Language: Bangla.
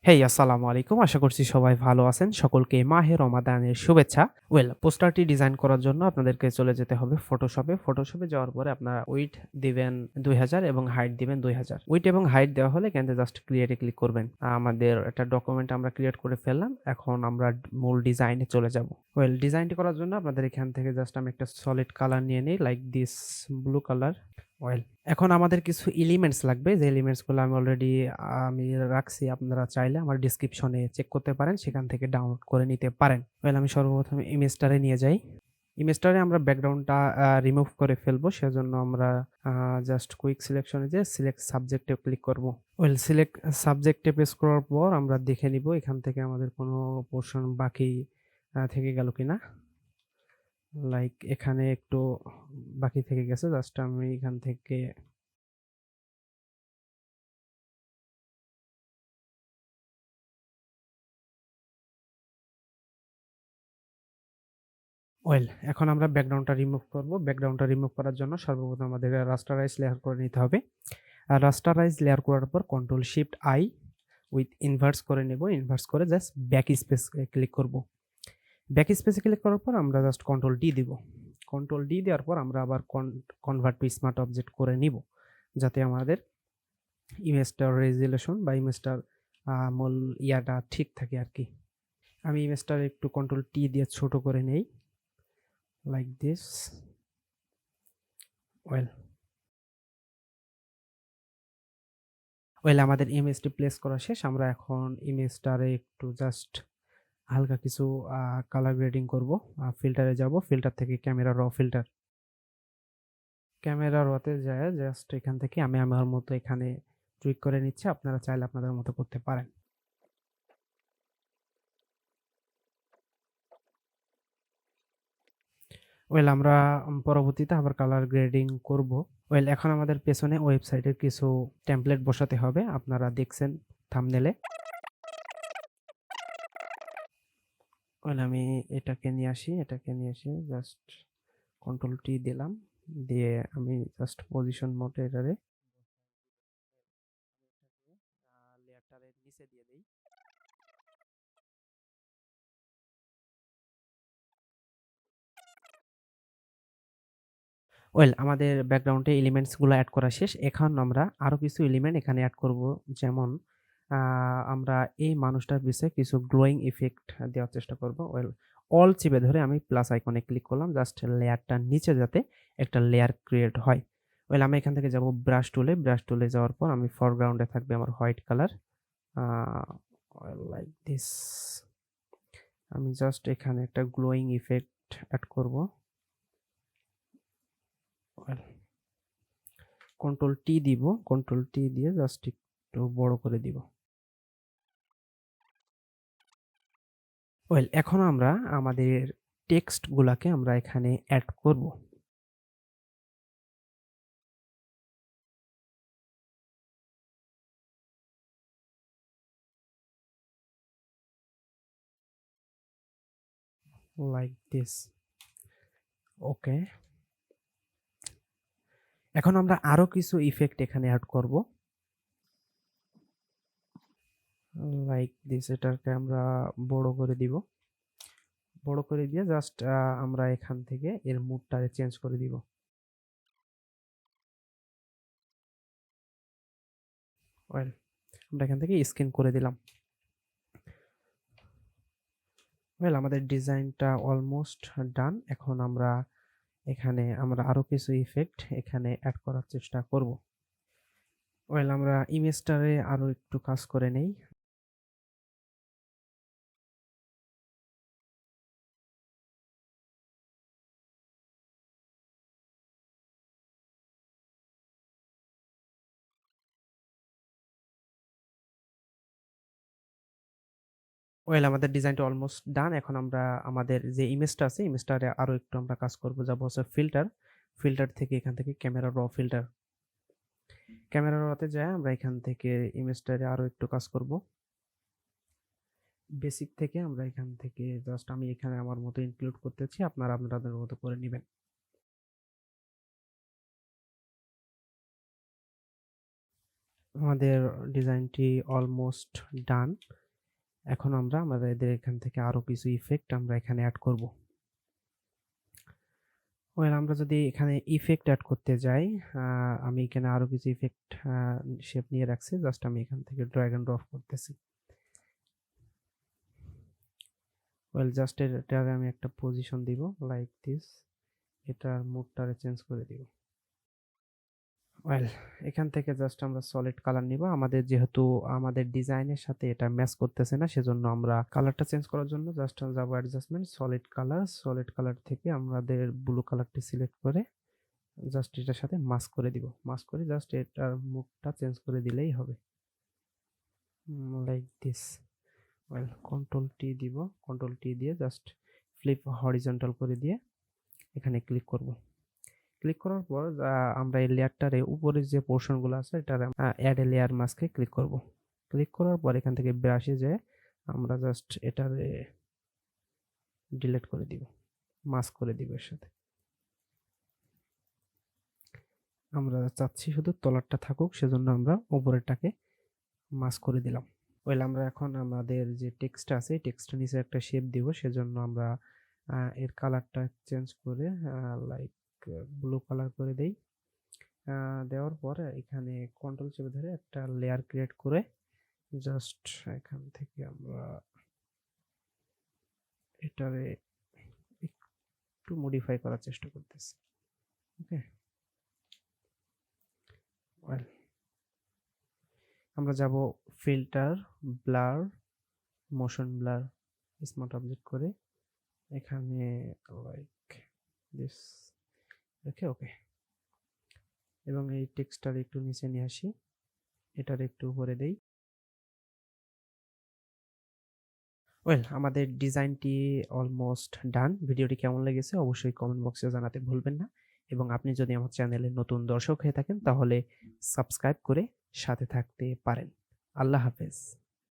হেই আসসালামু আলাইকুম। আশা করছি সবাই ভালো আছেন। সকলকে মাহে রমাদানের শুভেচ্ছা। পোস্টারটি ডিজাইন করার জন্য আপনাদেরকে চলে যেতে হবে ফটোশপে। ফটোশপে যাওয়ার পরে আপনারা উইডথ দিবেন ২০০০ এবং হাইট দিবেন ২০০০। উইডথ এবং হাইট দেওয়া হলে এখান থেকে জাস্ট ক্রিয়েট এ ক্লিক করবেন। আমাদের একটা ডকুমেন্ট আমরা ক্রিয়েট করে ফেললাম। এখন আমরা মূল ডিজাইনে চলে যাব। ডিজাইনটি করার জন্য আপনাদের এখান থেকে জাস্ট আমি একটা সলিড কালার নিয়ে নিই like this blue colour. Well এখন আমাদের কিছু এলিমেন্টস লাগবে। যে এলিমেন্টস গুলো আমি রাখছি। আপনারা চাইলে আমার ডেসক্রিপশনে চেক করতে পারেন। সেখান থেকে ডাউনলোড করে নিতে পারেন। আমি সর্বপ্রথম ইমেজটারে নিয়ে যাই। ইমেজটারে আমরা ব্যাকগ্রাউন্ডটা রিমুভ করে ফেলবো। সেজন্য আমরা জাস্ট কুইক সিলেকশনে যেয়ে সিলেক্ট সাবজেক্টে ক্লিক করব। সিলেক্ট সাবজেক্টে প্রেস করার পর আমরা দেখে নিব এখান থেকে আমাদের কোনো পোরশন বাকি থেকে গেল কিনা। লাইক এখানে একটু বাকি থেকে গেছে। জাস্ট আমি এখান থেকে এখন আমরা ব্যাকগ্রাউন্ডটা রিমুভ করব। ব্যাকগ্রাউন্ডটা রিমুভ করার জন্য সর্বপ্রথম আমাদের রাস্টারাইজ লেয়ার করে নিতে হবে। আর রাস্টারাইজ লেয়ার করার পর control shift I with inverse করে নেব। ইনভার্স করে জাস্ট ব্যাক স্পেস ক্লিক করব। ব্যাক স্পেসে ক্লিক করার পর আমরা জাস্ট কন্ট্রোল ডি দিব। কন্ট্রোল ডি দেওয়ার পর আমরা আবার কনভার্ট টু স্মার্ট অবজেক্ট করে নিব, যাতে আমাদের ইমেজটার রেজুলেশন বা ইমেজটার মূল ইয়াটা ঠিক থাকে আর কি। আমি ইমেজটার একটু কন্ট্রোল টি দিয়ে ছোট করে নেই like this. well আমাদের ইমেজটি প্লেস করা শেষ। আমরা এখন ইমেজটারে একটু জাস্ট হালকা কিছু কালার গ্রেডিং করব। ফিল্টারে যাব, ফিল্টার থেকে ক্যামেরা র ফিল্টার, ক্যামেরা রতে যায় জাস্ট এখান থেকে আমি আমার মতো এখানে টুইক করে নিচ্ছি। আপনারা চাইলে আপনাদের মতো করতে পারেন। আমরা পরবর্তীতে আবার কালার গ্রেডিং করব। এখন আমাদের পেছনে ওয়েবসাইটের কিছু টেমপ্লেট বসাতে হবে। আপনারা দেখছেন থাম্বনেলে। আমি এটাকে নিয়ে আসি জাস্ট কন্ট্রোল টি দিলাম, দিয়ে আমি জাস্ট পজিশন মোডে এটারে লেয়ারটারে নিচে দিয়ে দেই। আমাদের ব্যাকগ্রাউন্ডে এলিমেন্টস গুলো অ্যাড করা শেষ। এখন আমরা আরো কিছু এলিমেন্ট এখানে অ্যাড করব। যেমন আমরা এই মানুষটার পিছে কিছু গ্লোয়িং ইফেক্ট দেওয়ার চেষ্টা করব। অল চিপে ধরে আমি প্লাস আইকনে ক্লিক করলাম, জাস্ট লেয়ারটার নিচে যাতে একটা লেয়ার ক্রিয়েট হয়। আমি এখান থেকে যাব ব্রাশ টুলে। ব্রাশ টুলে যাওয়ার পর আমি ফরগ্রাউন্ডে থাকবে আমার হোয়াইট কালার, লাইক দিস। আমি জাস্ট এখানে একটা গ্লোয়িং ইফেক্ট অ্যাড করব। কন্ট্রোল টি দিব, কন্ট্রোল টি দিয়ে জাস্ট একটু বড় করে দিব। এখন আমরা আমাদের টেক্সট গুলাকে আমরা এখানে অ্যাড করব। Like this. ওকে, এখন আমরা আরো কিছু ইফেক্ট এখানে অ্যাড করব। Like this. এটাকে আমরা বড় করে দিব। বড় করে দিয়ে জাস্ট আমরা এখান থেকে এর মুডটারে চেঞ্জ করে দিব। আমরা এখান থেকে স্ক্যান করে দিলাম। আমাদের ডিজাইনটা অলমোস্ট ডান। এখন আমরা এখানে আরো কিছু ইফেক্ট এখানে অ্যাড করার চেষ্টা করব। আমরা ইমেজটারে আরো একটু কাজ করে নেই। আমাদের ডিজাইনটা অলমোস্ট ডান। এখন আমরা আমাদের যে ইমেজটা আছে ইমেজটারে আরো একটু আমরা কাজ করব। যাব হচ্ছে ফিল্টার, ফিল্টার থেকে এখান থেকে ক্যামেরা র ফিল্টার, ক্যামেরা রতে যায় আমরা এখান থেকে ইমেজটারে আরো একটু কাজ করব। বেসিক থেকে আমরা এখান থেকে জাস্ট আমি এখানে আমার মতো ইনক্লুড করতেছি, আপনারা আপনাদের মতো করে নেবেন। আমাদের ডিজাইনটি অলমোস্ট ডান। এখন আমরা আমাদের এখান থেকে আরো কিছু ইফেক্ট আমরা এখানে অ্যাড করব। আমরা যদি এখানে ইফেক্ট অ্যাড করতে যাই, আমি এখানে আরো কিছু ইফেক্ট শেপ নিয়ে রাখছি, জাস্ট আমি এখান থেকে ড্র্যাগ এন্ড ড্রপ করতেছি। জাস্ট এটারে আমি একটা পজিশন দিব লাইক দিস, এটার মুডটারে চেঞ্জ করে দিব। এখান থেকে জাস্ট আমরা সলিড কালার নিব। আমাদের যেহেতু আমাদের ডিজাইনের সাথে এটা ম্যাচ করতেছে না, সেজন্য আমরা কালারটা চেঞ্জ করার জন্য জাস্ট যাবো অ্যাডজাস্টমেন্ট, সলিড কালার থেকে আমাদের ব্লু কালারটি সিলেক্ট করে জাস্ট এটার সাথে মাস্ক করে দিব। মাস্ক করে জাস্ট এটার মুখটা চেঞ্জ করে দিলেই হবে, লাইক দিস। কন্ট্রোল টি দিব, কন্ট্রোল টি দিয়ে জাস্ট ফ্লিপ হরিজন্টাল করে দিয়ে এখানে ক্লিক করব। ক্লিক করার পর আমরা এই লেয়ারটারে উপরের যে পোর্শনগুলো আছে এটার অ্যাড এ লেয়ার মাস্কে ক্লিক করব। ক্লিক করার পর এখান থেকে ব্রাশে যে আমরা জাস্ট এটারে ডিলিট করে দিব, মাস্ক করে দিব। এর সাথে আমরা চাচ্ছি শুধু তলারটা থাকুক, সেজন্য আমরা উপরেরটাকে মাস্ক করে দিলাম। আমরা এখন আমাদের যে টেক্সট আছে টেক্সটের নিচে একটা শেপ দিব, সেজন্য আমরা এর কালারটা চেঞ্জ করে লাইক ব্লু কালার করে দেই। দেওয়ার পর এখানে কন্ট্রোল চেপে ধরে একটা লেয়ার ক্রিয়েট করে জাস্ট এখান থেকে আমরা এটারে একটু মডিফাই করার চেষ্টা করতেছি। ওকে, আমরা যাব filter, blur, motion blur, smart object করে এখানে লাইক দিস ওকে ওকে, এবং এই টেক্সটটার একটু নিচে নিয়ে আসি, এটার একটু উপরে দেই। আমাদের ডিজাইনটি অলমোস্ট ডান। ভিডিওটি কেমন লেগেছে অবশ্যই কমেন্ট বক্সে জানাতে ভুলবেন না, এবং আপনি যদি আমার চ্যানেলে নতুন দর্শক হয়ে থাকেন তাহলে সাবস্ক্রাইব করে সাথে থাকতে পারেন। আল্লাহ হাফেজ।